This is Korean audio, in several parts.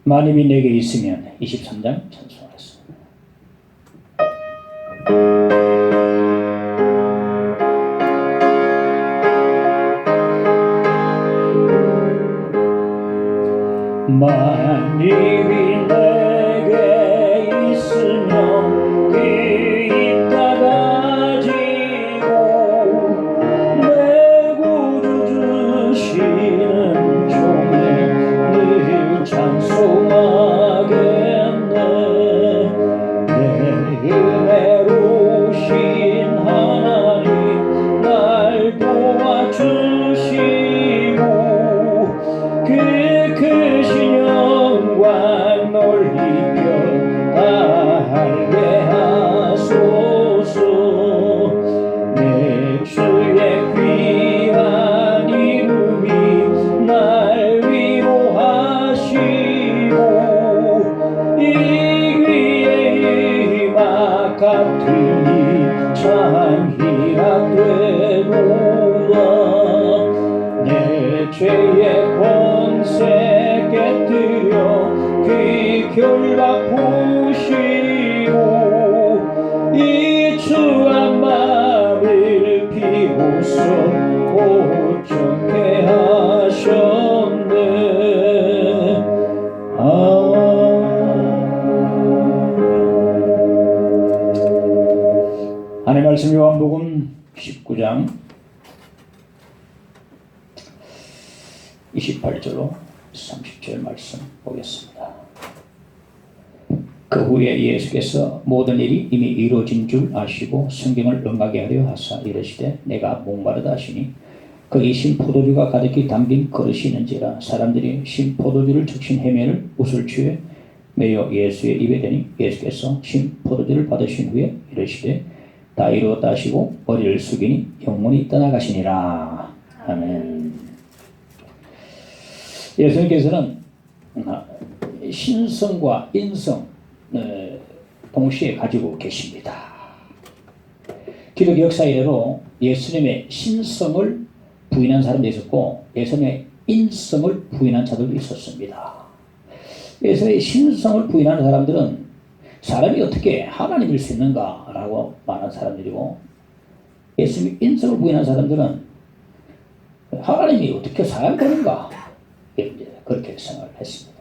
만입이 내게 있으면 23장 찬송하겠습니다. 만입이 내게 있으면 귀 닫아지고 내 구주 주시는 종에 늘 찬송하겠네. 내 은혜로우신 하나님 날 도와주시고 그 크신 영광 넓히며 알게 하소서. 내 주의 귀한 이름이 날 위로하시고 이 귀에 이마 같으니 참 희락되도다. 내 죄의 권세 깨뜨려 귀 결박하시고 이 추한 마음을 비로소 고쳐게 하셨네. 하나님의 말씀 요한복음 19장 28절로 30절 말씀 보겠습니다. 그 후에 예수께서 모든 일이 이미 이루어진 줄 아시고 성경을 응하게 하려 하사 이르시되 내가 목마르다 하시니 거기 신 포도주가 가득히 담긴 그릇이 있는지라. 사람들이 신 포도주를 적신 해면을 우슬추에 매어 예수의 입에 대니 예수께서 신 포도주를 받으신 후에 이르시되 다 이루었다 하시고 머리를 숙이니 영혼이 떠나가시니라. 아멘. 예수님께서는 신성과 인성 동시에 가지고 계십니다. 기독 역사 이래로 예수님의 신성을 부인한 사람도 있었고 예수님의 인성을 부인한 자들도 있었습니다. 예수님의 신성을 부인하는 사람들은 사람이 어떻게 하나님일 수 있는가 라고 말하는 사람들이고, 예수님의 인성을 부인하는 사람들은 하나님이 어떻게 사람이 되는가 그렇게 생각을 했습니다.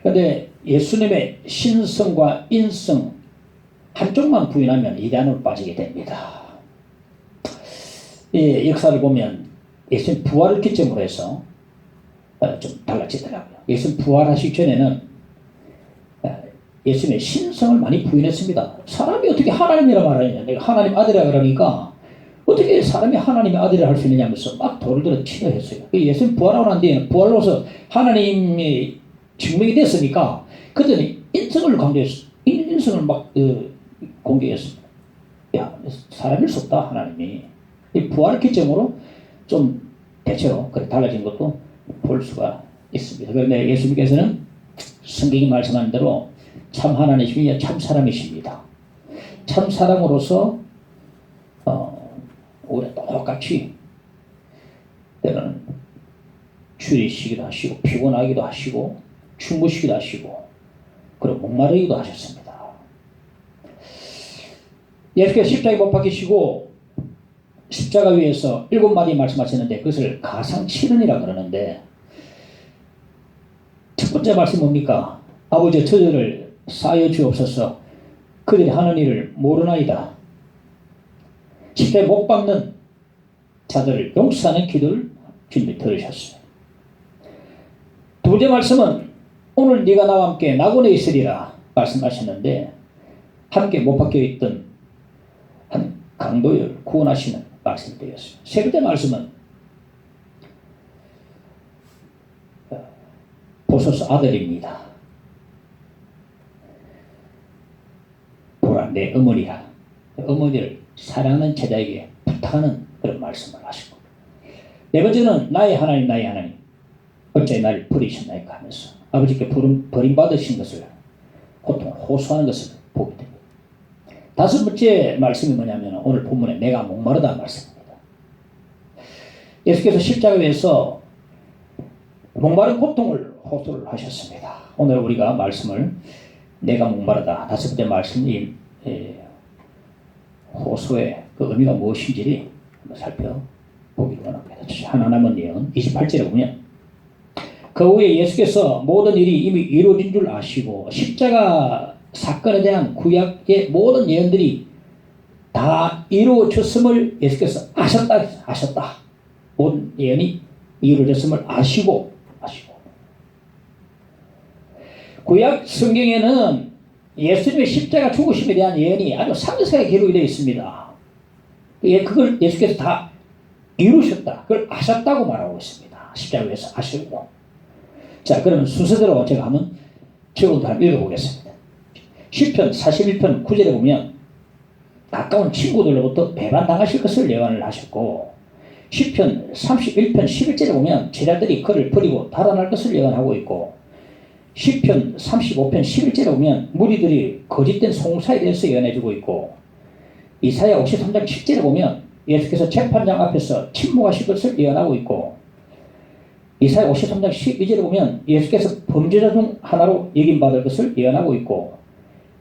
그런데 예수님의 신성과 인성 한쪽만 부인하면 이단으로 빠지게 됩니다. 이 역사를 보면 예수님 부활을 기점으로 해서 좀 달라지더라고요. 예수님 부활하시기 전에는 예수님의 신성을 많이 부인했습니다. 사람이 어떻게 하나님이라 말하느냐, 내가 하나님 아들이라 그러니까 어떻게 사람이 하나님의 아들을 할 수 있느냐 하면서 막 돌을 들어 치려 했어요. 예수님 부활하고 난 뒤에는 부활로서 하나님이 증명이 됐으니까 그때는 인성을 강조했어요. 인성을 막 공개했습니다. 야, 사람일 수 없다 하나님이. 이 부활 기점으로 좀 대체로 그렇게 달라진 것도 볼 수가 있습니다. 그런데 예수님께서는 성경이 말씀하는 대로 참 하나님이시며 참 사람이십니다. 참 사람으로서 우리 똑같이 때로는 추리시기도 하시고 피곤하기도 하시고 주무시기도 하시고 그리고 목마르기도 하셨습니다. 예수께서 십자가에 못 박히시고 십자가 위에서 7마디 말씀하셨는데 그것을 가상칠언이라 그러는데, 첫 번째 말씀이 뭡니까? 아버지의 저주를 쌓여 주옵소서. 그들이 하는 일을 모르나이다. 십자가에 못 박는 자들을 용서하는 기도를 주님이 들으셨어요. 두 번째 말씀은 오늘 네가 나와 함께 낙원에 있으리라 말씀하셨는데, 함께 못 박혀 있던 한 강도를 구원하시는 말씀이 되었어요. 세 번째 말씀은 보소서 아들입니다. 보라 내 어머니라. 어머니를 사랑하는 제자에게 부탁하는 그런 말씀을 하시고, 네 번째는 나의 하나님 나의 하나님 어째 나를 버리셨나이까 하면서 아버지께 버림받으신 것을 고통 호소하는 것을 보게 됩니다. 다섯 번째 말씀이 뭐냐면 오늘 본문에 내가 목마르다 말씀입니다. 예수께서 십자가에서 목마른 고통을 호소를 하셨습니다. 오늘 우리가 말씀을 내가 목마르다 다섯 번째 말씀이 호소의 그 의미가 무엇인지 한번 살펴보기를 원합니다. 하나 남은 예언 28절에 보면 그 후에 예수께서 모든 일이 이미 이루어진 줄 아시고 십자가 사건에 대한 구약의 모든 예언들이 다 이루어졌음을 예수께서 아셨다. 모든 예언이 이루어졌음을 아시고 구약 성경에는 예수님의 십자가 죽으심에 대한 예언이 아주 상세하게 기록이 되어 있습니다. 그걸 예수께서 다 이루셨다. 그걸 아셨다고 말하고 있습니다. 십자가에서 아시고. 자, 그러면 순서대로 제가 한번 적어도 한번 읽어보겠습니다. 시편 41편 9절에 보면 가까운 친구들로부터 배반당하실 것을 예언을 하셨고, 시편 31편 11절에 보면 제자들이 그를 버리고 달아날 것을 예언하고 있고, 시편 35편 11절에 보면 무리들이 거짓된 송사에 대해서 예언해주고 있고, 이사야 53장 10절에 보면 예수께서 재판장 앞에서 침묵하실 것을 예언하고 있고, 이사야 53장 12절에 보면 예수께서 범죄자 중 하나로 여김받을 것을 예언하고 있고,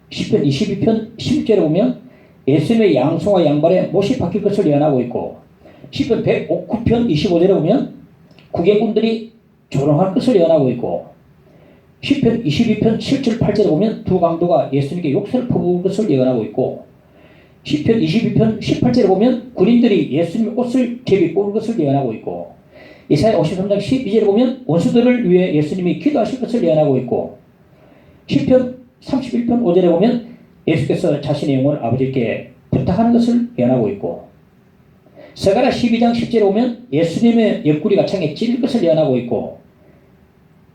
시편 22편 10절에 보면 예수님의 양손과 양발에 못이 박힐 것을 예언하고 있고, 시편 109편 25절에 보면 구경꾼들이 조롱할 것을 예언하고 있고, 시편 22편 7절 8절에 보면 두 강도가 예수님께 욕설을 퍼부을 것을 예언하고 있고, 시편 22편 18절에 보면 군인들이 예수님의 옷을 제비 뽑을 것을 예언하고 있고, 이사야 53장 12절에 보면 원수들을 위해 예수님이 기도하실 것을 예언하고 있고, 시편 31편 5절에 보면 예수께서 자신의 영혼을 아버지께 부탁하는 것을 예언하고 있고, 스가랴 12장 10절에 보면 예수님의 옆구리가 창에 찔릴 것을 예언하고 있고,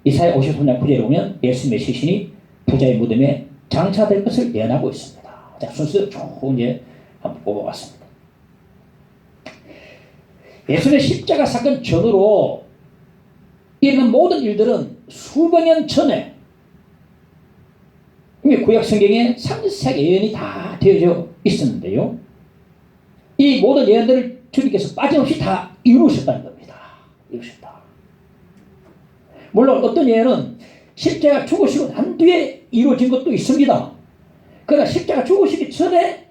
이사야 53장 9절에 보면 예수님의 시신이 부자의 무덤에 장사될 것을 예언하고 있습니다. 자, 순서 좋은 예 한번 뽑아봤습니다. 예수님의 십자가 사건 전후로 이런 모든 일들은 수백 년 전에 이미 구약 성경에 상세하게 예언이 다 되어져 있었는데요. 이 모든 예언들을 주님께서 빠짐없이 다 이루셨다는 겁니다. 이루셨다. 물론 어떤 예언은 십자가 죽으시고 난 뒤에 이루어진 것도 있습니다. 그러나 십자가 죽으시기 전에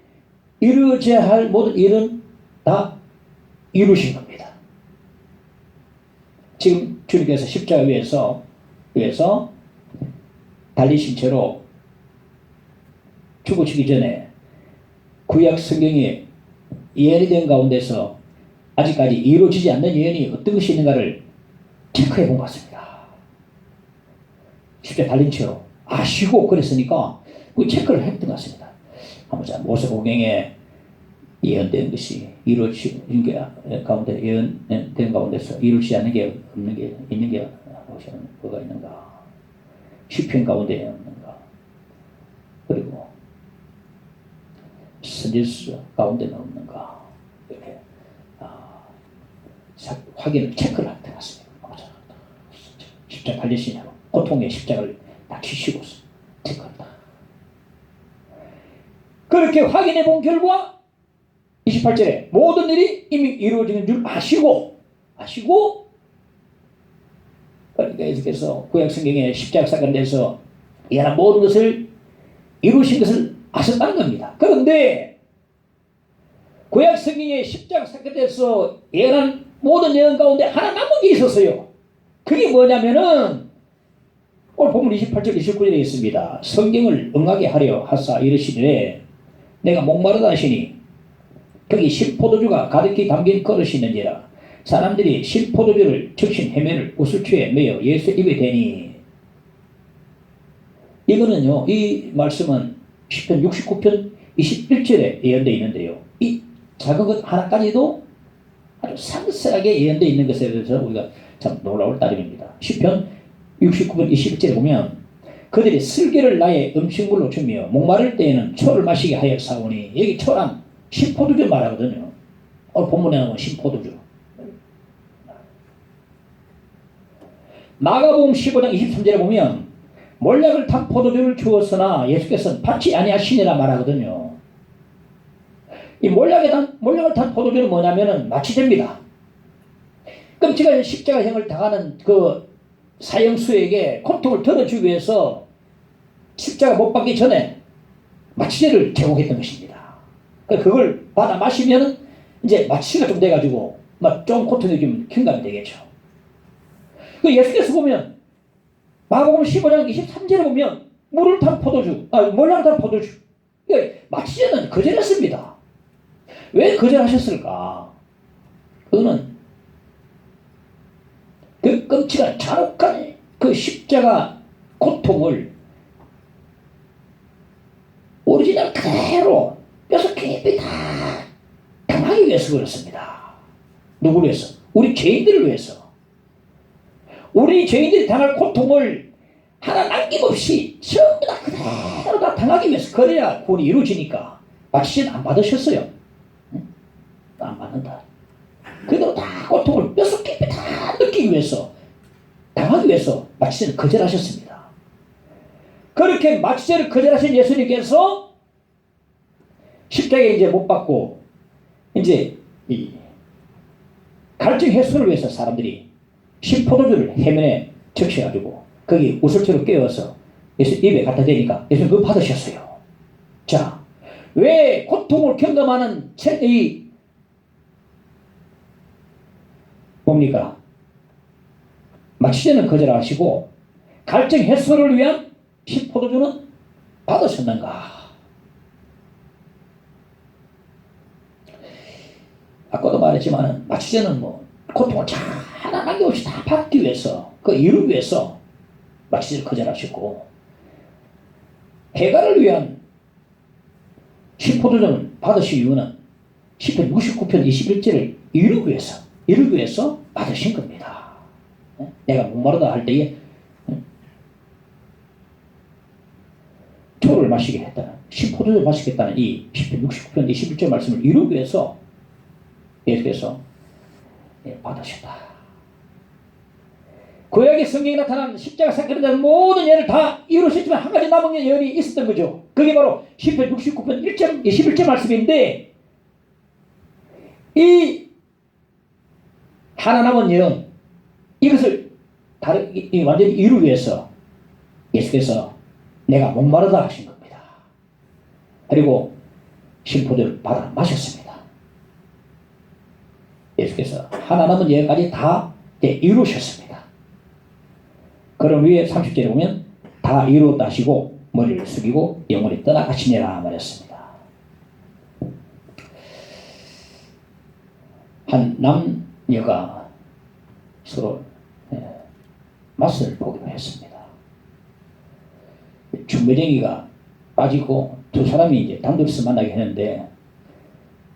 이루어져야 할 모든 일은 다 이루신 겁니다. 지금 주님께서 십자가 위에서 달리신 채로 죽으시기 전에 구약 성경에 예언이 된 가운데서 아직까지 이루어지지 않는 예언이 어떤 것이 있는가를 체크해 본 것 같습니다. 십자가 달린 채로 아시고 그랬으니까 그 체크를 했던 것 같습니다. 한번 자, 모세오경에 예언된 것이 이루어진 게 가운데 예언된 가운데서 이루어지지 않는 게 없는 게 있는 게 뭐가 있는가? 시편 가운데 없는가? 그리고 선지서 가운데는 없는가? 이렇게 확인을 체크를 했던 것 같습니다. 십자가 달리시냐고 고통의 십자가를 다 치시고 체크한다. 그렇게 확인해 본 결과 28절에 모든 일이 이미 이루어지는 줄 아시고 그러니까 예수께서 구약 성경의 십자가 사건에 대해서 예언한 모든 것을 이루신 것을 아셨다는 겁니다. 그런데 구약 성경의 십자가 사건에 대해서 예언한 모든 예언 가운데 하나 남은 게 있었어요. 그게 뭐냐면은 오늘 본문 28절 29절에 있습니다. 성경을 응하게 하려 하사 이르시되 내가 목마르다 하시니 거기 신포도주가 가득히 담긴 그릇이 있는지라 사람들이 신포도주를 적신 해면을 우슬초에 매어 예수 입에 대니. 이거는요, 이 말씀은 시편 69편 21절에 예언되어 있는데요, 이 작은 것 하나까지도 아주 상세하게 예언되어 있는 것에 대해서 우리가 참 놀라울 따름입니다. 시편 69편 21절에 보면 그들이 슬기를 나의 음식물로 주며 목마를 때에는 초를 마시게 하여 사오니, 여기 초란 신포도주 말하거든요. 오늘 본문에 나오는 신포도주. 마가복음 15장 23절에 보면 몰약을 탄 포도주를 주었으나 예수께서는 받지 아니하시니라 말하거든요. 이 몰약을 탄 포도주는 뭐냐면은 마취제입니다. 끔찍한 십자가형을 당하는 그 사형수에게 고통을 덜어주기 위해서 십자가 못 박기 전에 마취제를 제공했던 것입니다. 그걸 받아 마시면 이제 마취가 좀 돼가지고 막 좀 고통이 좀 경감이 되겠죠. 그 예수께서 보면 마가복음 15장 23절에 보면 물을 탄 포도주, 몰랑을 탄 포도주. 마취제는 거절했습니다. 왜 거절하셨을까? 그거는 그 끔찍한 잔혹한 그 십자가 고통을 오리지널 그대로 뼈속 깊이 다 당하기 위해서 그렇습니다. 누구를 위해서? 우리 죄인들을 위해서. 우리 죄인들이 당할 고통을 하나 남김없이 전부 다 그대로 다 당하기 위해서. 그래야 구원이 이루어지니까. 마취제는 안 받으셨어요. 응? 안 받는다. 그대로 다 고통을 뼈속 깊이 다 느끼기 위해서, 당하기 위해서 마취제를 거절하셨습니다. 그렇게 마취제를 거절하신 예수님께서 십자가에 이제 못 박고 이제 이 갈증 해소를 위해서 사람들이 신포도주를 해면에 적셔가지고 거기 우슬처럼 깨워서 예수 입에 갖다 대니까 예수님 그거 받으셨어요. 자, 왜 고통을 경험하는 이 뭡니까? 마취제는 거절하시고 갈증 해소를 위한 신포도주는 받으셨는가? 아까도 말했지만 마취제는 뭐 고통을 하나 남김없이 다 받기 위해서, 그 이루기 위해서 마취제를 거절하셨고, 해갈을 위한 신포도주는 받으신 이유는 시편 69편 21절을 이루기 위해서 받으신 겁니다. 내가 목마르다 할 때에 초를 마시게 했다는, 신포도주를 마시겠다는 이 시편 69편 21절 말씀을 이루기 위해서 예수께서 받으셨다. 구약의 성경에 나타난 십자가 사건에 대한 모든 예를 다 이루셨지만 한 가지 남은 예언이 있었던 거죠. 그게 바로 시편 69편 1절 21절 말씀인데, 이 하나 남은 예언, 이것을 완전히 이루기 위해서 예수께서 내가 목마르다 하신 겁니다. 그리고 신포도를 받아 마셨습니다. 예수께서 하나 남은 예까지 다 이루셨습니다. 그럼 위에 30절에 보면 다 이루었다 하시고 머리를 숙이고 영원히 떠나가시니라 말했습니다. 한 남녀가 서로 맛을 보기로 했습니다. 중매쟁이가 빠지고 두 사람이 이제 단둘이서 만나게 했는데,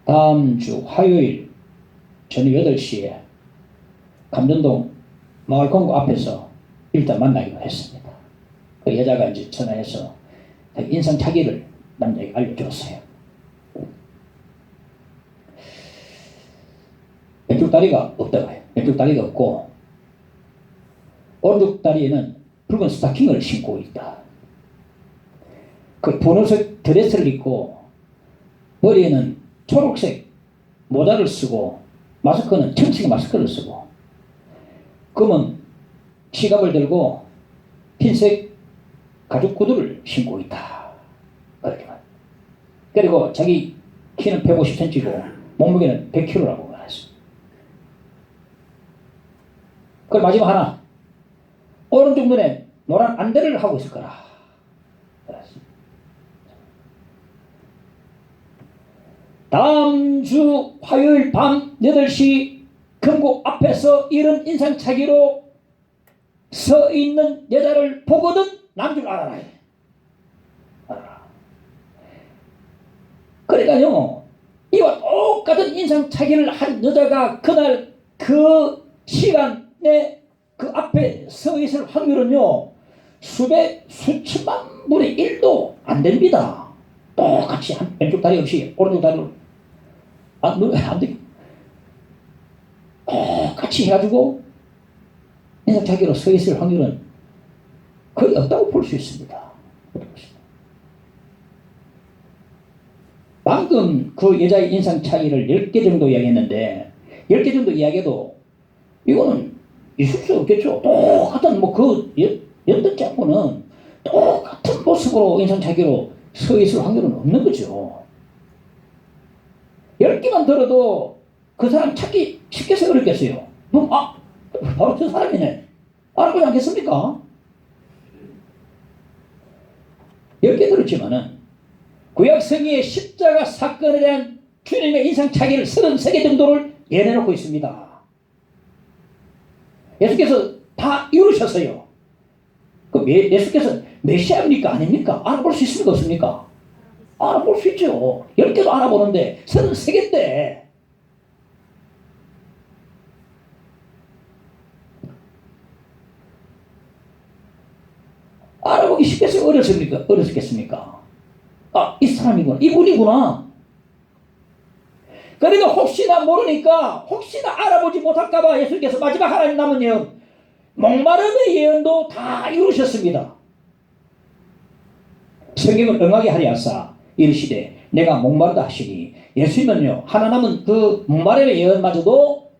다음 주 화요일 저녁 8시에 감전동 마을공고 앞에서 일단 만나기로 했습니다. 그 여자가 이제 전화해서 인상착의를 남자에게 알려줬어요. 왼쪽 다리가 없다고 해요. 왼쪽 다리가 없고 오른쪽 다리에는 붉은 스타킹을 신고 있다. 그 분홍색 드레스를 입고 머리에는 초록색 모자를 쓰고 마스크는 청색 마스크를 쓰고 검은 지갑을 들고 흰색 가죽 구두를 신고 있다. 그렇게만. 그리고 자기 키는 150cm고 몸무게는 100kg라고 말했습니다. 그걸 마지막 하나, 오른쪽 눈에 노란 안대를 하고 있을 거라. 다음 주 화요일 밤 8시 금고 앞에서 이런 인상착의로 서 있는 여자를 보거든 남줄 알아라. 그러니까요, 이와 똑같은 인상착의를 한 여자가 그날 그 시간에 그 앞에 서 있을 확률은요, 수천만 분의 1도 안 됩니다. 똑같이 왼쪽 다리 없이 오른쪽 다리로 안 돼. 똑같이 해가지고 인상착의로 서 있을 확률은 거의 없다고 볼 수 있습니다. 방금 그 여자의 인상 차이를 10개 정도 이야기했는데 10개 정도 이야기해도 이거는 있을 수 없겠죠. 똑같은 연단 잡고는 똑같은 모습으로 인상착의로 서 있을 확률은 없는 거죠. 10개만 들어도 그 사람 찾기 쉽겠어요, 어렵겠어요? 바로 저 사람이네. 알아보지 않겠습니까? 10개 들었지만은 구약성경의 십자가 사건에 대한 주님의 인상착의를 33개 정도를 예내놓고 있습니다. 예수께서 다 이루셨어요. 그럼 예수께서 메시아입니까? 아닙니까? 알아볼 수 있습니까? 없습니까? 알아볼 수 있죠. 10개도 알아보는데 33개인데 알아보기 쉽겠어요? 어렵겠습니까? 이 사람이구나. 이분이구나. 그러니까 혹시나 모르니까 혹시나 알아보지 못할까봐 예수께서 마지막 하나님 남은 예언, 목마름의 예언도 다 이루셨습니다. 성경을 응하게 하리하사 이르시되 내가 목마르다 하시니, 예수님은요 하나 남은 그 목마름의 예언마저도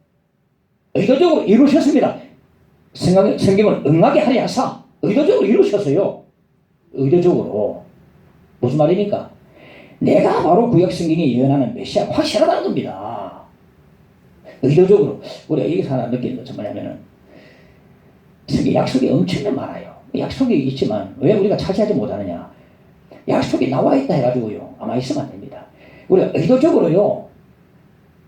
의도적으로 이루셨습니다. 성경을 응하게 하리하사 의도적으로 이루셨어요. 의도적으로. 무슨 말입니까? 내가 바로 구약성경이 예언하는 메시아 확실하다는 겁니다. 의도적으로. 우리가 여기서 하나 느끼는 것은 뭐냐면은 성경 약속이 엄청나게 많아요. 약속이 있지만 왜 우리가 차지하지 못하느냐? 약속이 나와 있다 해가지고요 아마 있으면 안 됩니다. 우리가 의도적으로요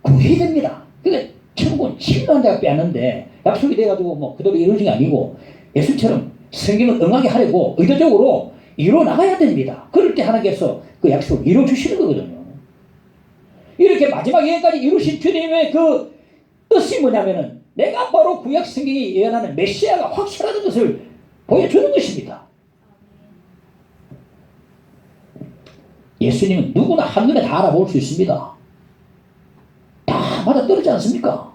구해야 됩니다. 그러니까 천국은 침노한 자가 빼앗는데 약속이 돼가지고 뭐 그대로 이루어진 게 아니고 예수처럼 성경을 응하게 하려고 의도적으로 이루어 나가야 됩니다. 그럴 때 하나님께서 그 약속을 이루어 주시는 거거든요. 이렇게 마지막 예언까지 이루신 주님의 그 뜻이 뭐냐면은 내가 바로 구약 성경이 예언하는 메시아가 확실하다는 것을 보여주는 것입니다. 예수님은 누구나 한눈에 다 알아볼 수 있습니다. 다 맞아떨어지지 않습니까?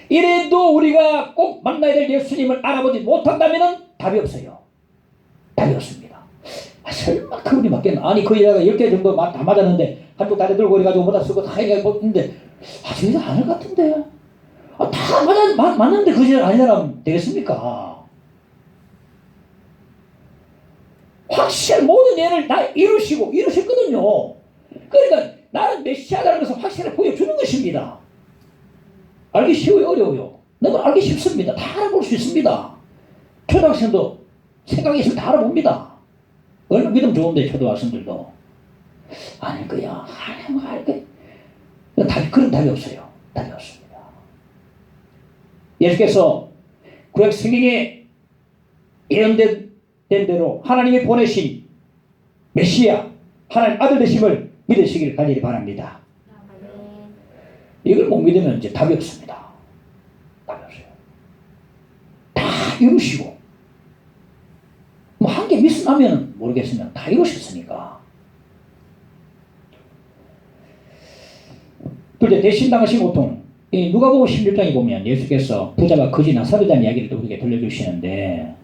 이래도 우리가 꼭 만나야 될 예수님을 알아보지 못한다면 답이 없어요. 답이 없습니다. 설마 그분이 맞겠나? 아니 그 여자가 10개 정도 다 맞았는데 한쪽 다리 들고 이래가지고 뭐다 쓰고 다 해가지고 저 여자 아닐 것 같은데 다 맞는데 그 여자 아닌 사람 되겠습니까? 확실한 모든 예를 다 이루셨거든요. 그러니까 나는 메시아라는 것을 확실하게 보여주는 것입니다. 알기 쉬워요? 어려워요? 너무 알기 쉽습니다. 다 알아볼 수 있습니다. 초등학생도 생각이 있으면 다 알아봅니다. 얼마나 믿음 좋은데 초등학생들도. 아닐 거야. 알 거야. 그런 답이 없어요. 답이 없습니다. 예수께서 구약 성경에 예언된 대로 하나님이 보내신 메시아, 하나님 아들 되심을 믿으시길 간절히 바랍니다. 이걸 못 믿으면 이제 답이 없습니다. 답이 없어요. 다 이루시고 뭐 한 개 미스나면 모르겠으면 다 이루셨으니까. 둘째, 대신당하신 고통. 누가복음 16장에 보면 예수께서 부자가 거지 나사로다는 이야기를 또 우리에게 들려주시는데,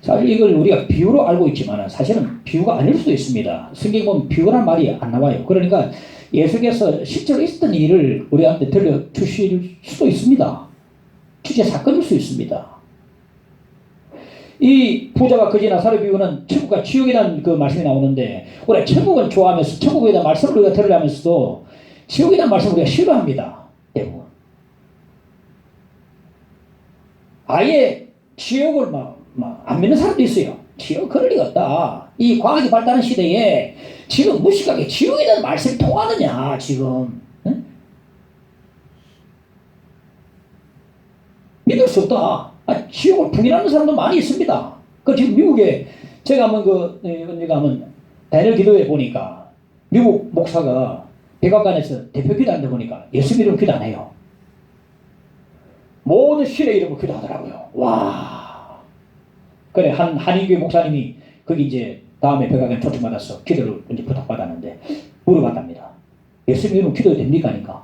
사실 이걸 우리가 비유로 알고 있지만 사실은 비유가 아닐 수도 있습니다. 성경에 보면 비유란 말이 안 나와요. 그러니까 예수께서 실제로 있었던 일을 우리한테 들려주실 수도 있습니다. 주제 사건일 수 있습니다. 이 부자가 거지 나사로 비유는 천국과 지옥이라는 그 말씀이 나오는데, 우리가 천국은 좋아하면서 천국에 대한 말씀을 우리가 들으려면서도 지옥에 대한 말씀을 우리가 싫어합니다. 대부분. 아예 지옥을 안 믿는 사람도 있어요. 지옥 그럴 리가 없다. 이 과학이 발달한 시대에 지금 무식하게 지옥에 대한 말씀이 통하느냐 지금. 응? 믿을 수 없다. 지옥을 부인하는 사람도 많이 있습니다. 그 지금 미국에 제가 한번 언니가 한번 다니엘 기도회 보니까 미국 목사가 백악관에서 대표 기도하는데 보니까 예수 이름 기도 안 해요. 모든 신의 이름으로 기도하더라고요. 와. 그래, 한인교회 목사님이 거기 이제 다음에 백악관 초청받아서 기도를 이제 부탁받았는데 물어봤답니다. 예수님 이름 기도해도 됩니까? 하니까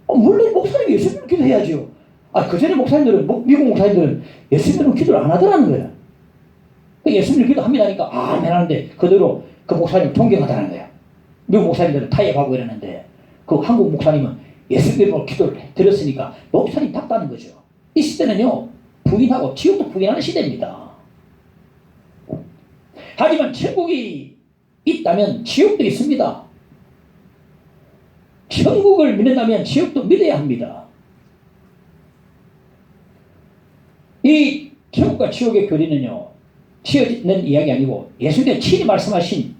물론 목사님이 예수님 이름 기도해야죠. 그전에 목사님들은, 미국 목사님들은 예수님 이름 기도를 안 하더라는 거예요. 예수님 이름 기도합니다 하니까 아멘 하는데 그대로 그 목사님을 존경하다는 거예요. 미국 목사님들은 타협하고 이러는데 그 한국 목사님은 예수님 이름으로 기도를 드렸으니까 목사님 답다는 거죠. 이 시대는요, 부인하고 지옥도 부인하는 시대입니다. 하지만 천국이 있다면 지옥도 있습니다. 천국을 믿는다면 지옥도 믿어야 합니다. 이 천국과 지옥의 교리는요, 지어지는 이야기 아니고 예수님의 친히 말씀하신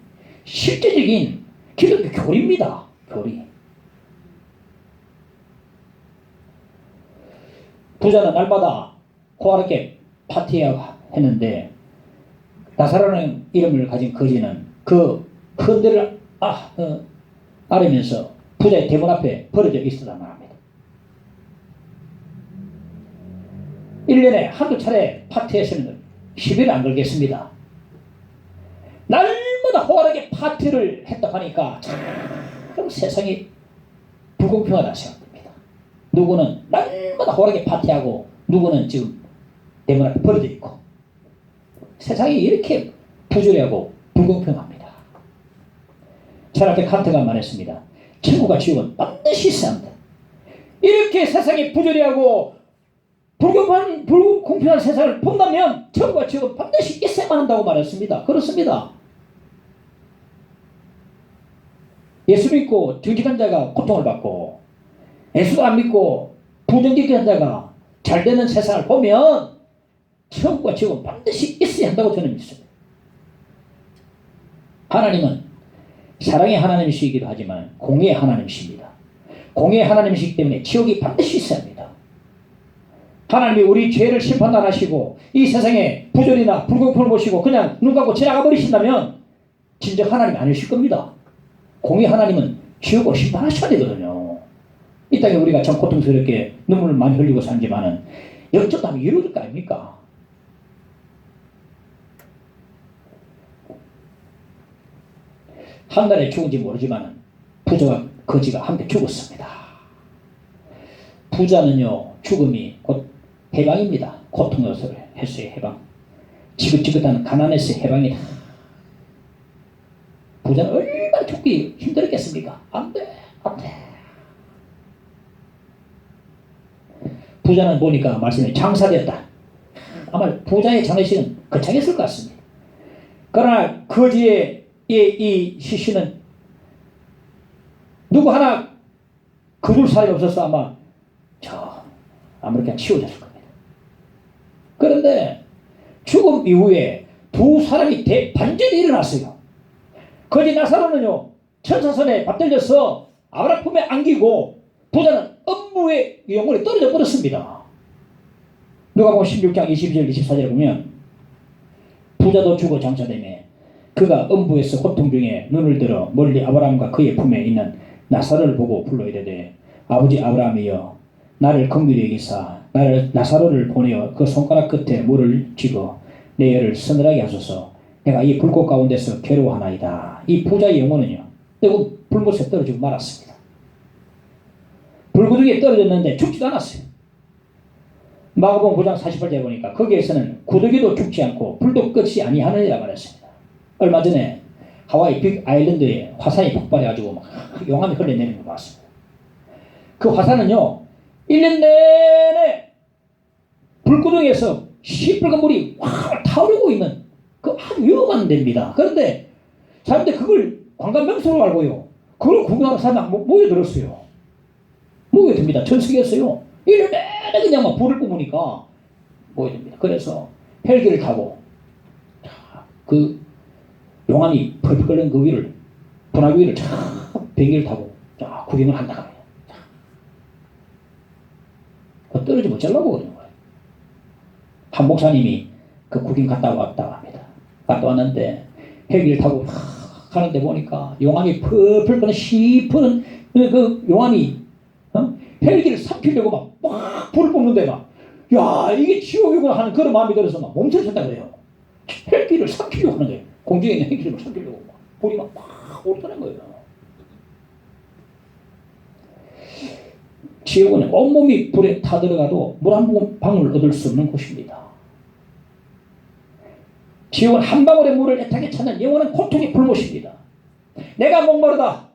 실제적인 기독교 교리입니다. 교리. 부자는 날마다 호화롭게 파티해야 했는데 나사로라는 이름을 가진 거지는 그 큰 데를 앓으면서 부자의 대문 앞에 버려져 있었단 말입니다. 1년에 한두 차례 파티했으면 10일 안 걸겠습니다. 날마다 호화롭게 파티를 했다 하니까 참 세상이 불공평하다 생각됩니다. 누구는 날마다 호화롭게 파티하고 누구는 지금 대문 앞에 버려져 있고 세상이 이렇게 부조리하고 불공평합니다. 차라리 칸트가 말했습니다. 천국과 지옥은 반드시 있어야 합니다. 이렇게 세상이 부조리하고 불공평한 세상을 본다면 천국과 지옥은 반드시 있어야만 한다고 말했습니다. 그렇습니다. 예수 믿고 정직한 자가 고통을 받고 예수도 안 믿고 부정직한 자가 잘 되는 세상을 보면 천국과 지옥은 반드시 있어야 한다고 저는 믿습니다. 하나님은 사랑의 하나님이시기도 하지만 공의의 하나님이십니다. 공의의 하나님이시기 때문에 지옥이 반드시 있어야 합니다. 하나님이 우리 죄를 심판 안 하시고 이 세상에 부조리나 불공평을 보시고 그냥 눈 감고 지나가 버리신다면 진정 하나님이 아니실 겁니다. 공의 하나님은 지옥으로 심판하셔야 되거든요. 이 땅에 우리가 참 고통스럽게 눈물을 많이 흘리고 살지만은 어쩌다 하면 이루어질 거 아닙니까? 한 달에 죽은지 모르지만 부자와 거지가 함께 죽었습니다. 부자는요, 죽음이 곧 해방입니다. 고통에서의 해방. 지긋지긋한 가난에서의 해방이다. 부자는 얼마나 죽기 힘들었겠습니까? 안 돼. 부자는 보니까 말씀이 장사되었다. 아마 부자의 장례식은 거창했을 것 같습니다. 그러나 거지의 이 시신은 누구 하나 거둘 사람이 없어서 아무렇게나 치워졌을 겁니다. 그런데 죽음 이후에 두 사람이 반전이 일어났어요. 거지 나사로는요, 천사선에 받들려서 아브라함 품에 안기고 부자는 음부의 영혼이 떨어져 버렸습니다. 누가복음 16장 22절 24절에 보면 부자도 죽어 장사되며 그가 음부에서 고통 중에 눈을 들어 멀리 아브라함과 그의 품에 있는 나사로를 보고 불러 이르되 아버지 아브라함이여 나를 긍휼히 여기사 나를 나사로를 보내어 그 손가락 끝에 물을 쥐고 내 혀를 서늘하게 하소서. 내가 이 불꽃 가운데서 괴로워하나이다. 이 부자의 영혼은요, 뜨거운 불못에 떨어지고 말았습니다. 불구덩이에 떨어졌는데 죽지도 않았어요. 마가복음 9장 48절에 보니까 거기에서는 구더기도 죽지 않고 불도 끄지 아니하느니라 말했습니다. 얼마 전에 하와이 빅 아일랜드에 화산이 폭발해가지고 용암이 흘러내리는 거 봤습니다. 그 화산은요, 1년 내내 불구덩이에서 시뻘건 물이 확 타오르고 있는 그 아주 위험한 데입니다. 그런데 사람들이 그걸 관광 명소로 알고요, 그걸 구경하는 사람이 모여들었어요. 모여듭니다. 전 세계에서요, 1년 내내 그냥 막 불을 뿜으니까 모여듭니다. 그래서 헬기를 타고 그 용암이 펄펄 끓는 그 위를, 분화기 위를 비행기를 타고 구경을 한다고 해요. 떨어지면 못 잘라보거든요. 한 목사님이 그 구경 갔다 왔다 합니다. 갔다 왔는데 헬기를 타고 가는데 보니까 용암이 펄펄 끓는 시퍼런 그 용암이 헬기를 삼키려고 막 불을 뿜는데 이게 지옥이구나 하는 그런 마음이 들어서 몸서리쳤다 그래요. 헬기를 삼키려고 하는 거예요. 공중에 있는 헬기를 삼키려고 불이 막 오르더란 거예요. 지옥은 온몸이 불에 타들어가도 물 한 방울 얻을 수 없는 곳입니다. 지옥은 한 방울의 물을 애타게 찾는 영원한 고통의 불못입니다. 내가 목마르다.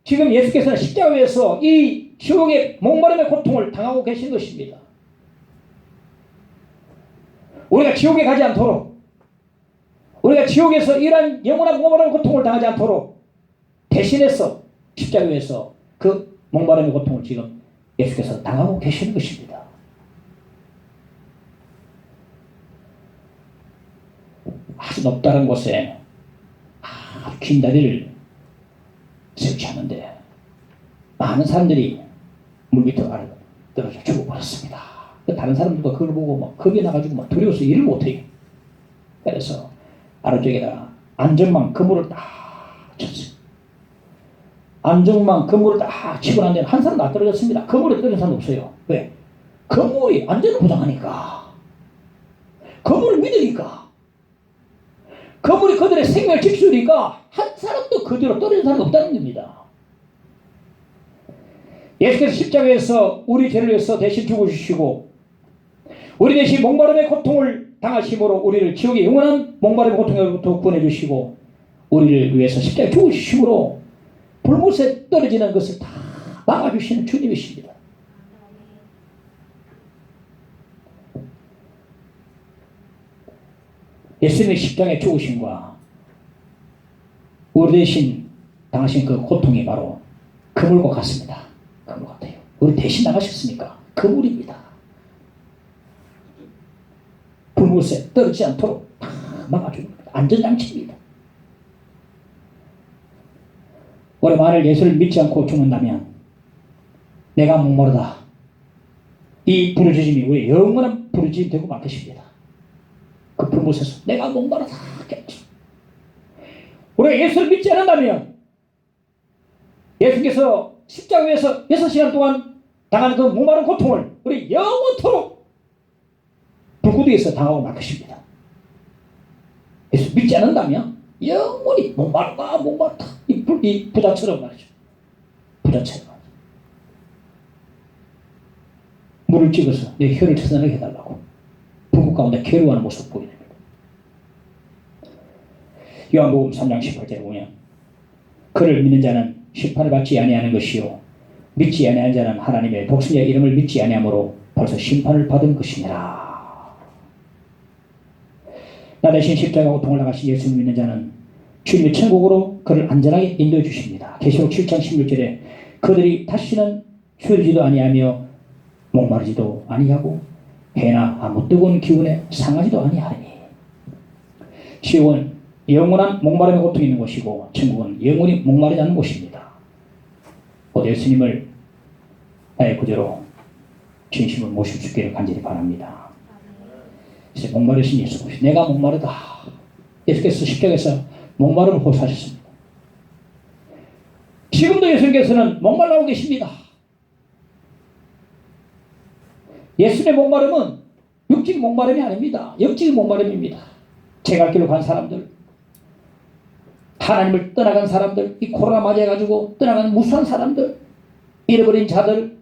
지금 예수께서는 십자가에서 이 지옥의 목마름의 고통을 당하고 계신 것입니다. 우리가 지옥에 가지 않도록, 우리가 지옥에서 이러한 영원한 목마름의 고통을 당하지 않도록 대신해서 십자가에서 그 목마름의 고통을 지금 예수께서 당하고 계시는 것입니다. 아주 높다른 곳에 아주 긴 다리를 설치하는데 많은 사람들이 물 밑으로 떨어져 죽어버렸습니다. 다른 사람들도 그걸 보고 막 겁이 나가지고 막 두려워서 일을 못해요. 그래서 아래쪽에다가 안전망 그물을 딱 쳤어요. 안전망 그물을 딱 치고 난 데는 한 사람도 안 떨어졌습니다. 그물에 떨어진 사람 없어요. 왜? 그물이 안전을 보장하니까, 그물을 믿으니까, 그물이 그들의 생명을 지키니까 한 사람도 그대로 떨어진 사람이 없다는 겁니다. 예수께서 십자가에서 우리 죄를 위해서 대신 죽으시고 우리 대신 목마름의 고통을 당하심으로 우리를 지옥의 영원한 목마름의 고통으로부터 구원해주시고 우리를 위해서 십자가에 죽으심으로 불못에 떨어지는 것을 다 막아주시는 주님이십니다. 예수님의 십자가의 죽으심과 우리 대신 당하신 그 고통이 바로 그물과 같습니다. 그물 같아요. 우리 대신 나가셨으니까 그물입니다. 불못에 떨어지지 않도록 다 막아주는 안전장치입니다. 우리 만일 예수를 믿지 않고 죽는다면 내가 목마르다, 이 부르짖음이 우리 영원한 부르짖음이 되고 말 것입니다. 그 불못에서 내가 목마르다. 우리가 예수를 믿지 않는다면 예수께서 십자가에서 6시간 동안 당하는 그 목마른 고통을 우리 영원토록 불구덩이에서 당하고 말 것입니다. 예수 믿지 않는다면 영원히 목마르다 이 부자처럼 말이죠. 부자처럼 물을 찍어서 내 혀를 터져나게 해달라고 불꽃 가운데 괴로워하는 모습 보이게 됩니다. 요한복음 3장 18절에 보면 그를 믿는 자는 심판을 받지 아니하는 것이요 믿지 아니하는 자는 하나님의 독생자의 이름을 믿지 아니하므로 벌써 심판을 받은 것이니라. 나 대신 십자가 고통을 당하신 예수를 믿는 자는 주님의 천국으로 그를 안전하게 인도해 주십니다. 계시록 7장 16절에 그들이 다시는 쉬지도 아니하며 목마르지도 아니하고 해나 아무 뜨거운 기운에 상하지도 아니하니. 지옥은 영원한 목마름의 고통이 있는 곳이고 천국은 영원히 목마르지 않는 곳입니다. 곧 예수님을 나의 구주로 진심을 모실 수 있기를 간절히 바랍니다. 이제 목마르신 예수, 내가 목마르다. 예수께서 십자가에서 목마름을 호소하셨습니다. 지금도 예수님께서는 목말라고 계십니다. 예수님의 목마름은 육적 목마름이 아닙니다. 영적 목마름입니다. 제 갈 길로 간 사람들, 하나님을 떠나간 사람들, 이 코로나 맞이해가지고 떠나간 무수한 사람들, 잃어버린 자들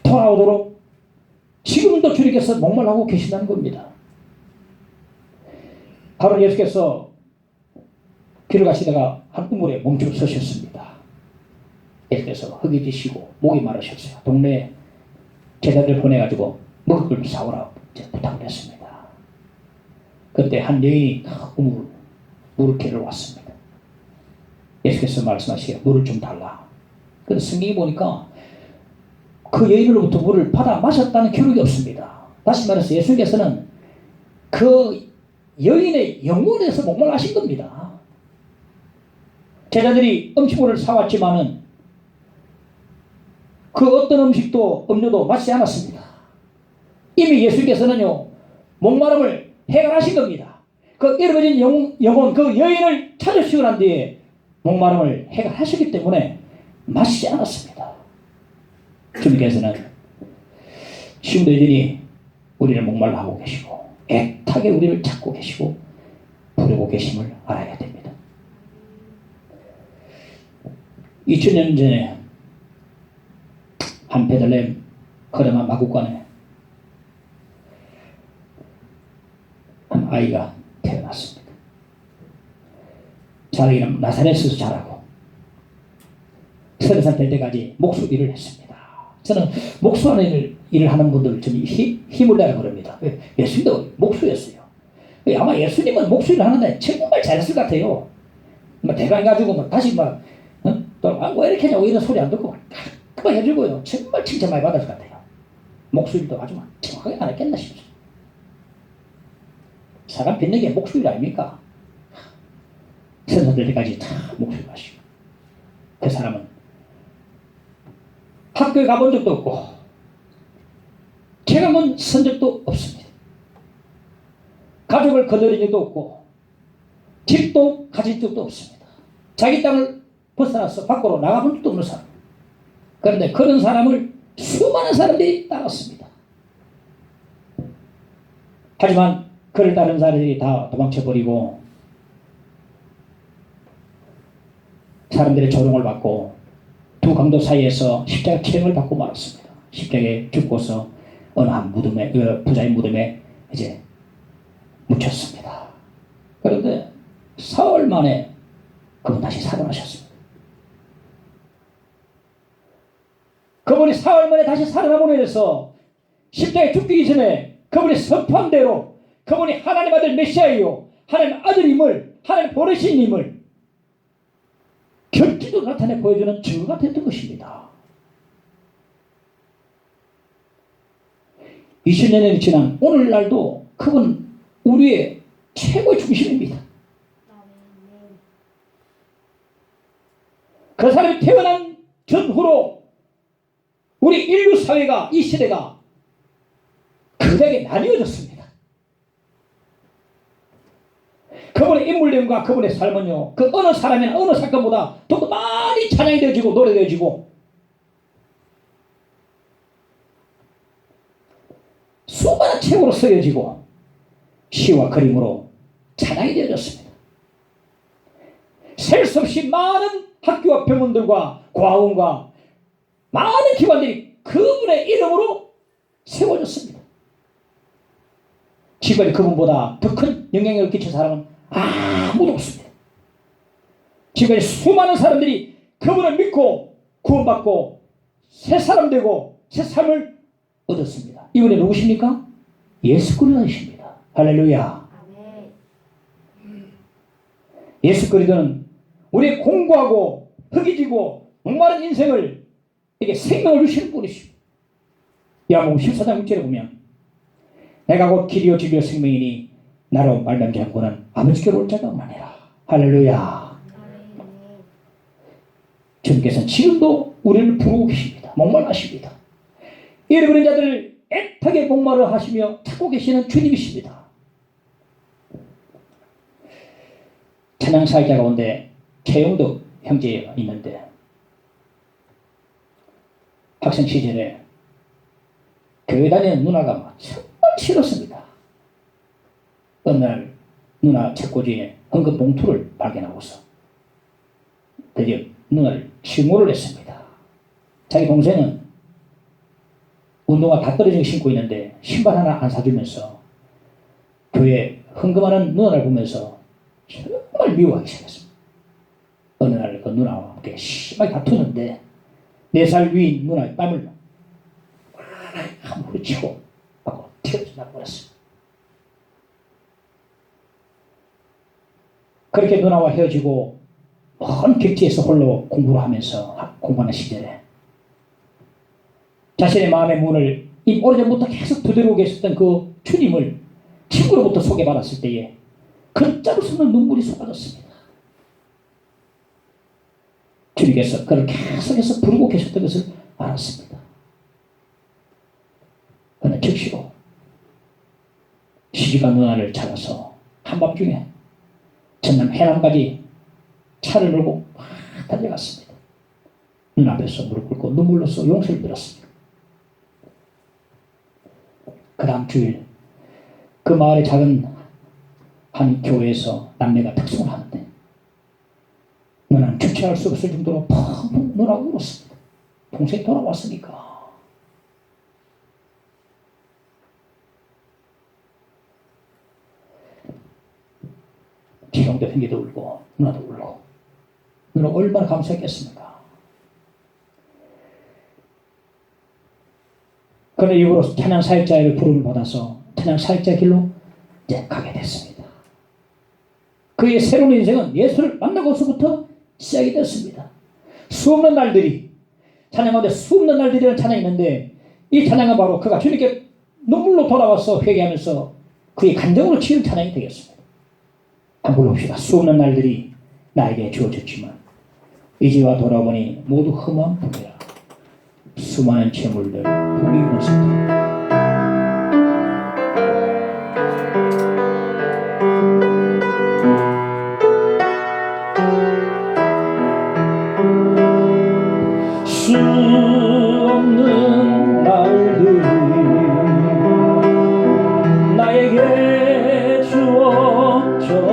돌아오도록 지금도 주님께서 목말라고 계신다는 겁니다. 바로 예수께서 길을 가시다가 한 우물에 멈춰 서셨습니다. 예수께서 허기지시고 목이 마르셨어요. 동네에 제자들 보내가지고 먹을 걸 사오라 부탁을 했습니다. 그때 한 여인이 물을 캐러 왔습니다. 예수께서 말씀하시기를 물을 좀 달라. 그런데 성경에 보니까 그 여인으로부터 물을 받아 마셨다는 기록이 없습니다. 다시 말해서 예수께서는 그 여인의 영혼에서 목말라신 겁니다. 제자들이 음식물을 사왔지만은 그 어떤 음식도 음료도 마시지 않았습니다. 이미 예수께서는요 목마름을 해결하신 겁니다. 그 잃어버린 영혼 그 여인을 찾으시고 난 뒤에 목마름을 해결하셨기 때문에 마시지 않았습니다. 주님께서는 지금도 여전히 우리를 목말라 하고 계시고 애타게 우리를 찾고 계시고 부르고 계심을 알아야 됩니다. 2000년 전에 한 베들레헴 거레마 마구간에 한 아이가 태어났습니다. 자라기는 나사렛에서 자라고 30살 될 때까지 목수 일을 했습니다. 저는 목수하는 일을 일을 하는 분들 좀 힘을 내라 그럽니다. 예수님도 목수였어요. 아마 예수님은 목수를 하는데 정말 잘했을 것 같아요. 대강 가지고 다시 또 이렇게 하냐고 이런 소리 안 듣고 그만 해주고요. 정말 칭찬 많이 받았을 것 같아요. 목수일도 아주 정확하게 안 했겠나 싶습니다. 사람 빚는 게 목수일 아닙니까? 선생들까지 다 목수일 하시고 그 사람은 학교에 가본 적도 없고 체감은 선 적도 없습니다. 가족을 거느린 적도 없고 집도 가진 적도 없습니다. 자기 땅을 벗어나서 밖으로 나가본 적도 없는 사람. 그런데 그런 사람을 수많은 사람들이 따랐습니다. 하지만 그를 따른 사람들이 다 도망쳐버리고 사람들의 조롱을 받고 두 강도 사이에서 십자가 체형을 받고 말았습니다. 십자가에 죽고서 어느 한 무덤에, 부자의 무덤에 이제 묻혔습니다. 그런데 사흘 만에 그분 다시 살아나셨습니다. 그분이 사흘 만에 다시 살아나고 나서 십자가에 죽기 전에 그분이 선포한 대로 그분이 하나님 아들 메시아이요 하나님 아들임을 하나님 보내신임을 결지도 나타내 보여주는 증거가 됐던 것입니다. 20년이 지난 오늘날도 그분 우리의 최고의 중심입니다. 그 사람이 태어난 전후로 우리 인류 사회가 이 시대가 극악에 나뉘어졌습니다. 그분의 인물 내용과 그분의 삶은요 그 어느 사람이나 어느 사건보다 더 많이 찬양이 되어지고 노래되어지고 수많은 책으로 쓰여지고 시와 그림으로 찬양이 되어졌습니다. 셀 수 없이 많은 학교와 병원들과 과학원과 많은 기관들이 그분의 이름으로 세워졌습니다. 지금까지 그분보다 더 큰 영향력을 끼친 사람은 아무도 없습니다. 지금까지 수많은 사람들이 그분을 믿고 구원받고 새 사람 되고 새 삶을 얻었습니다. 이분이 누구십니까? 예수 그리스도이십니다. 할렐루야. 예수 그리스도는 우리의 공고하고 허기지고 목마른 인생을 이게 생명을 주시는 분이십니다. 야고보 14장 6절에 보면 내가 곧 길이요 진리요 생명이니 나로 말미암지 않고는 아버지께로 올 자가 없나니라. 할렐루야. 주님께서는 지금도 우리를 부르고 계십니다. 목말라십니다. 잃어버린 자들을 애타게 목마르 하시며 찾고 계시는 주님이십니다. 찬양사역자 가운데 최영덕 형제가 있는데 학생 시절에 교회 다니는 누나가 정말 싫었습니다. 어느 날 누나 책꽂이에 헌금 봉투를 발견하고서 드디어 누나를 증오를 했습니다. 자기 동생은 운동화 다 떨어진 거 신고 있는데 신발 하나 안 사주면서 교회 헌금하는 누나를 보면서 정말 미워하기 시작했습니다. 어느 날 그 누나와 함께 심하게 다투는데 4살 위인 누나의 뺨을 함부로 치고 하고 튀어져 나버렸습니다. 그렇게 누나와 헤어지고 먼 객지에서 홀로 공부를 하면서 공부하는 시절에 자신의 마음의 문을 이 오래전부터 계속 두드리고 계셨던 그 주님을 친구로부터 소개받았을 때에 글자로서는 눈물이 쏟아졌습니다. 주님께서 그를 계속해서 부르고 계셨던 것을 알았습니다. 그는 즉시로 시집간 누나를 찾아서 한밤중에 전남 해남까지 차를 몰고 막 달려갔습니다. 눈앞에서 무릎 꿇고 눈물로써 용서를 빌었습니다. 그 다음 주일 그 마을의 작은 한 교회에서 남매가 특송을 하는데 누나는 주체할 수 없을 정도로 펑펑 누나가 울었습니다. 동생이 돌아왔으니까. 지성도 형제도 울고 누나도 울고 누나 얼마나 감사했겠습니까? 그런 이후로 찬양 사역자의 부름을 받아서 찬양 사역자 길로 이제 가게 됐습니다. 그의 새로운 인생은 예수를 만나고서부터 시작이 됐습니다. 수없는 날들이 찬양 가운데 수없는 날들이라는 찬양이 있는데 이 찬양은 바로 그가 주님께 눈물로 돌아와서 회개하면서 그의 감정으로 치는 찬양이 되겠습니다. 한번 봅시다. 수없는 날들이 나에게 주어졌지만 이제와 돌아보니 모두 험한 뿐이라. 수많은 재물들 복이 없었다. 수 없는 날들이 나에게 주어졌지만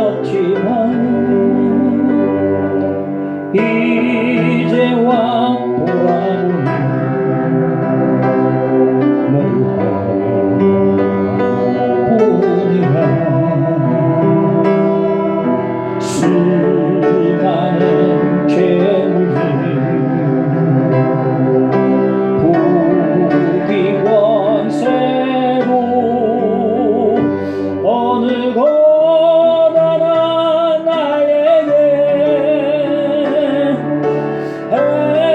이제와 돌아보니 모두 험뿐이라. 수많은 죄물이 부귀 권세로 어느 것 하나 나에게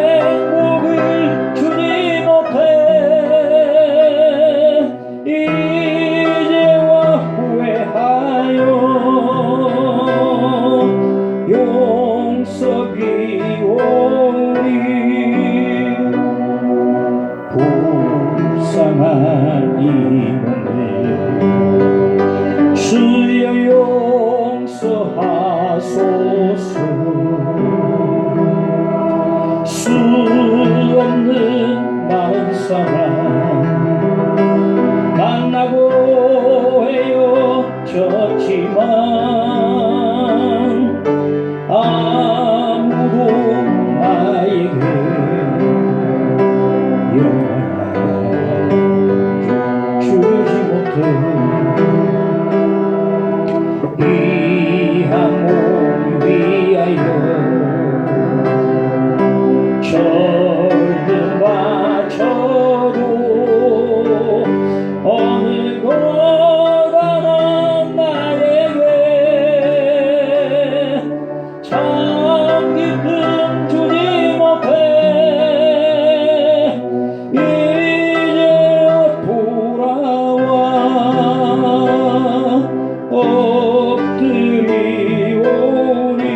행복을 주지 못해 이제와 후회하여 용서비오니. 불쌍한 이 몸을 주여 용서하소서. 수 없는 많은 사람 만나고 헤어졌지만 아무도 나에게 영원한 주지 못해 이 한 몸 위하여 절들 바쳐도 어느 것 하나 나에게 참 기쁨 주지 못해 이제야 돌아와 엎드리오니.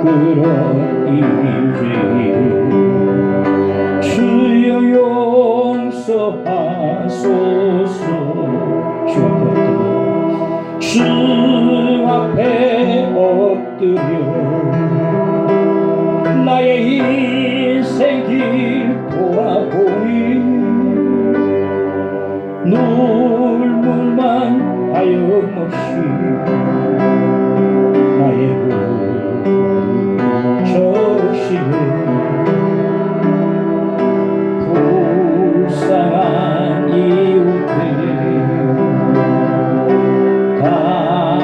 부끄러운 이제 주여 용서하소서. 주 앞에 엎드려 나의 인생 길 돌아보니 눈물만 하염없이 나의 적시네. 불쌍한 이웃들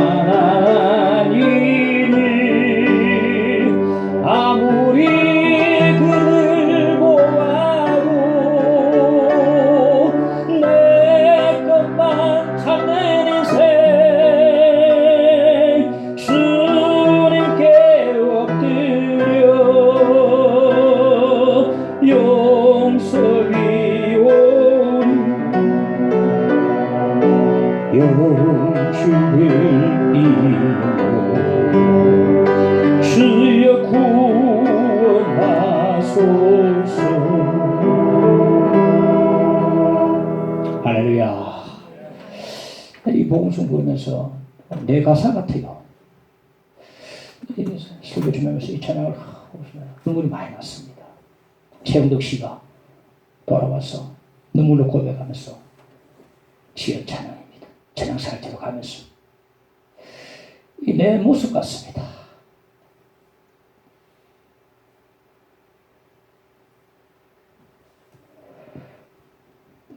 가난한 이들 아무리 그들 보아도 내 것만 찾는 인생 주님께 엎드려 용서비오니. 영주를 이루고 주여 구원하소서. 할렐루야. 이 복음송 부르면서 내 가사 같아요. 설교 준비하면서 이 찬양을 눈물이 많이 났습니다. 최은덕 씨가 돌아와서 눈물로 고백하면서 지은 찬양입니다. 찬양 사역자로 가면서 이 내 모습 같습니다.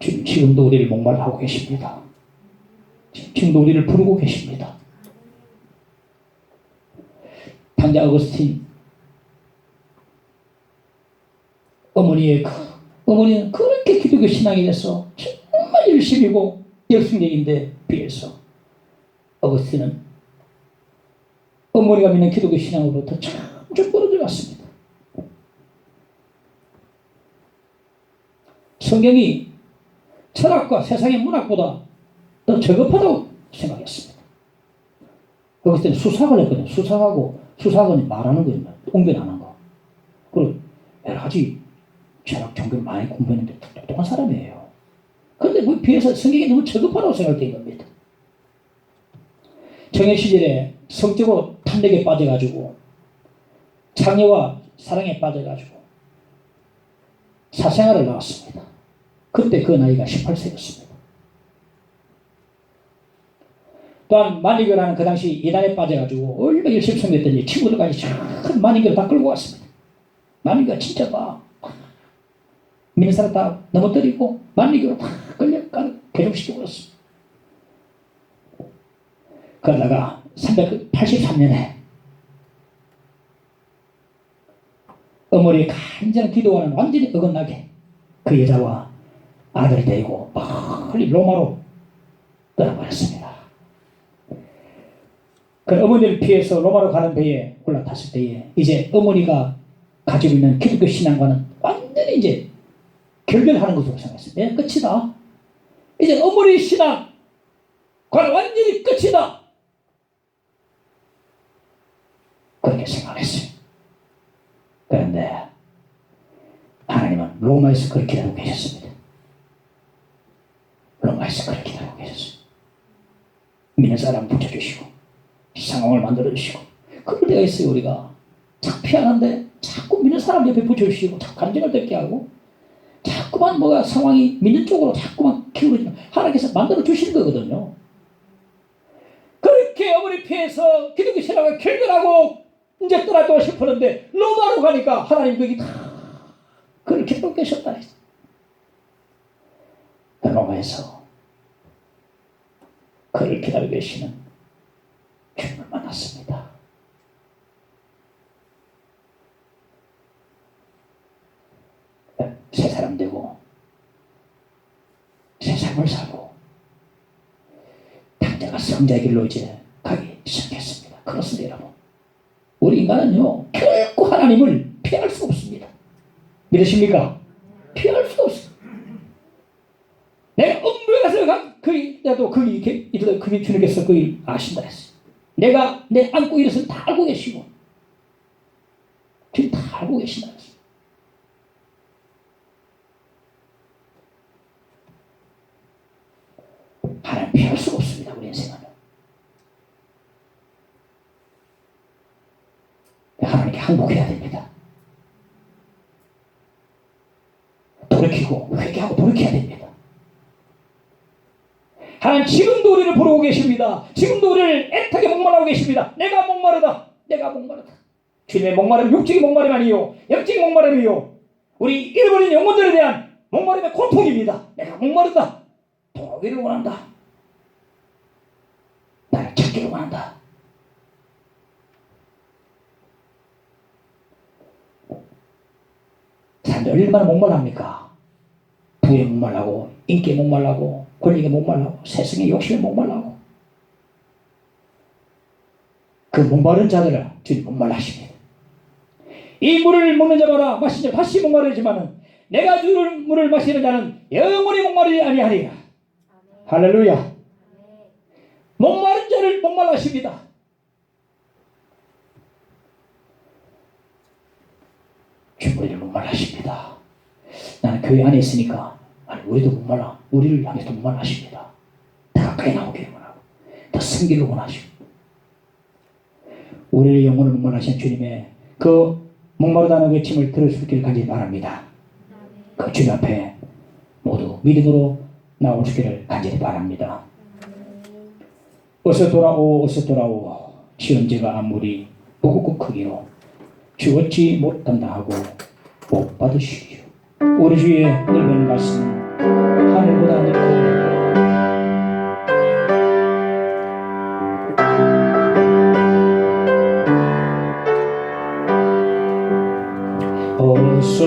지금도 우리를 목말하고 계십니다. 지금도 우리를 부르고 계십니다. 당자 어거스틴 어머니의 어머니는 그렇게 기독교 신앙이 돼서 정말 열심이고 열심적인데 비해서 어거스틴은 어머니가 믿는 기독교 신앙으로부터 참 멀어져 갔습니다. 성경이 철학과 세상의 문학보다 더 저급하다고 생각했습니다. 어거스틴은 수사학을 했거든요. 수사학은 말하는 거예요. 웅변하는 거. 그리고 여러 가지 철학, 종교를 많이 공부했는데 똑똑한 사람이에요. 그런데 그 비해서 성경이 너무 저급하다고 생각된 겁니다. 청년 시절에 성적으로 탐욕에 빠져가지고 창녀와 사랑에 빠져가지고 사생활을 나왔습니다. 그때 그 나이가 18세였습니다. 또한 만리교라는 그 당시 이단에 빠져가지고 얼마나 열심히 섬겼더니 친구들까지 큰 만리교를 다 끌고 왔습니다. 만리교가 진짜 다 믿는 사람 다 넘어뜨리고 만리교로 다 개종시키고 그랬습니다. 그러다가 383년에 어머니의 간절한 기도와는 완전히 어긋나게 그 여자와 아들을 데리고 멀리 로마로 떠나버렸습니다. 그 어머니를 피해서 로마로 가는 배에 올라탔을 때에 이제 어머니가 가지고 있는 기독교 신앙과는 완전히 이제 결별하는 것으로 생각했습니다. 끝이다. 이제 어머니 신앙과는 완전히 끝이다. 그렇게 생각했어요. 그런데 하나님은 로마에서 그렇게 기다리고 계셨습니다. 로마에서 그렇게 기다리고 계셨어요. 믿는 사람 붙여주시고 상황을 만들어주시고 그럴 때가 있어요. 우리가 참 피하는데 자꾸 믿는 사람 옆에 붙여주시고 자꾸 감정을 듣게 하고 자꾸만 뭐가 상황이 믿는 쪽으로 자꾸만 기울어지면 하나님께서 만들어주시는 거거든요. 그렇게 어머니 피해서 기독교 신앙을 결별하고 이제 떠나고 싶었는데 로마로 가니까 하나님 거기 다 그렇게 또 계셨다. 로마에서 그를 기다리고 계시는 주님을 만났습니다. 새 사람 되고 새 삶을 살고 당자가 성자의 길로 이제 가기 시작했습니다. 그렇습니다, 여러분. 우리 인간은요 결코 하나님을 피할 수 없습니다. 믿으십니까? 피할 수 없어요. 내가 엄밀히 가서 나도 거기 주님께서 그걸 아신다 했어요. 내가 내 안고 일어서 다 알고 계시고 주님 다 알고 계신다 했어요. 하나님 피할 수가 없습니다. 우리 인생은. 하나님께 항복해야 됩니다. 돌이키고 회개하고 돌이켜야 됩니다. 하나님 지금도 우리를 부르고 계십니다. 지금도 우리를 애타게 목말라고 계십니다. 내가 목마르다. 내가 목마르다. 주님의 목마름은 육적인 목마름이 아니요 영적인 목마름이요 우리 잃어버린 영혼들에 대한 목마름의 고통입니다. 내가 목마르다. 돌아오기를 원한다. 나를 찾기를 원한다. 사람들 얼마나 목말랍니까? 부에 목말라고 인기에 목말라고 권력에 목말라고 세상의 욕심에 목말라고 그 목마른 자들을 주님 목말라십니다. 이 물을 먹는 자마다 마시는 자 다시 목마르지만은 내가 주는 물을 마시는 자는 영원히 목마르지 아니하리라. 할렐루야. 목마른 자를 목말라십니다. 주님 우리를 목말라십니다. 나는 교회 안에 있으니까 아니 우리도 목말라 우리를 향해서 목말라십니다. 더 가까이 나오기를 원하고 더 섬기를 원하시고 우리의 영혼을 목말라신 주님의 그 목마르다는 외침을 들을 수 있기를 간절히 바랍니다. 그 주님 앞에 모두 믿음으로 나올 수 있기를 간절히 바랍니다. 어서 돌아오 어서 돌아오 지은제가 아무리 무겁고 크기로 주었지 못한다 하고 못 받으시리요. 우리 주의 넓은 말씀은 하늘보다 넓고 어서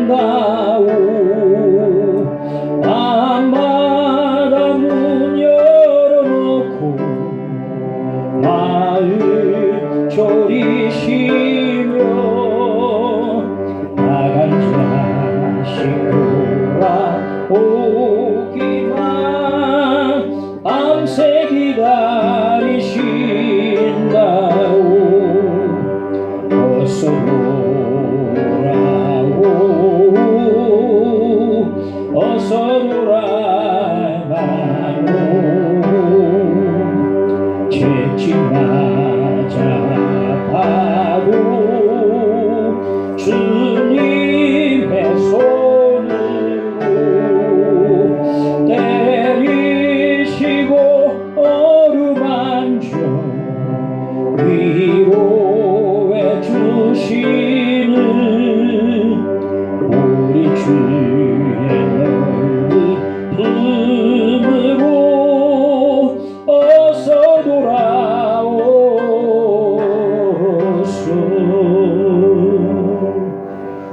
주신다오 밤마다 문 열어놓고 마을 졸이시며 나간 자식 돌아오기만 밤새 기다리신다오 어서 돌아오 어서 돌아가오 채찍맞아 봐도 주님의 손으로 때리시고 어루만져 위로해 주시는 우리 주의 넓은 품으로 어서 돌아오소.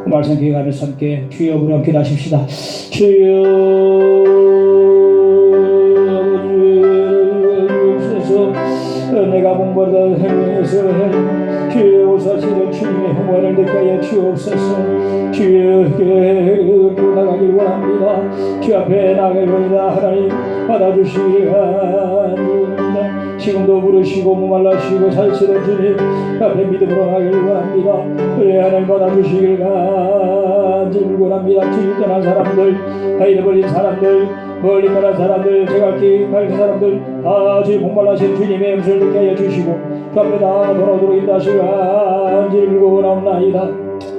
말씀 기억하면서 함께 주여 우리 함께 기도하십시다. 주여 내가 목마르다 행위에서 주여 오사시는 주님의 혐오를 느껴야 주옵소서. 주여 나가길 원합니다. 주 앞에 나가길 원합니다. 하나님 받아주시기를 원합니다. 지금도 부르시고 목말라시고 살치는 주님 앞에 믿음으로 나가길 원합니다. 그래 하나님 받아주시기를 원합니다. 주님 떠난 사람들 다 잃어버린 사람들 멀리 떠난 사람들 제각기 밝은 사람들 다 주님 목말라신 주님의 음성을 듣게 하여 주시고 그 앞에 다 돌아오도록 인도하시기를 원하옵나이다.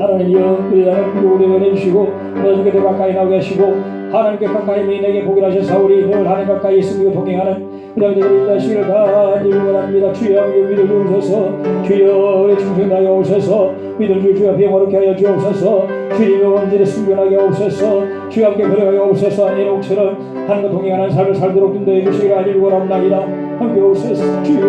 하나님이여 우리 하나님 우리 은혜 주시고 너희에게 더 가까이 나오게 하시고 하나님께 가까이 내게 복을 하셔사오니 늘 하나님 가까이 있으며 동행하는 그들을 인도하시기를 원합니다. 주여 믿음 주옵소서. 주여 우리 충성 다하여 오소서. 믿음 주 앞에 영화롭게 하여 주옵소서. 주님의 원죄를 순전하게 하옵소서. 주와 함께 걸어가게 하옵소서. 에녹처럼 하나님과 동행하는 삶을 살도록 인도해 주시기를 원합나이다. 함께 오소서. 주여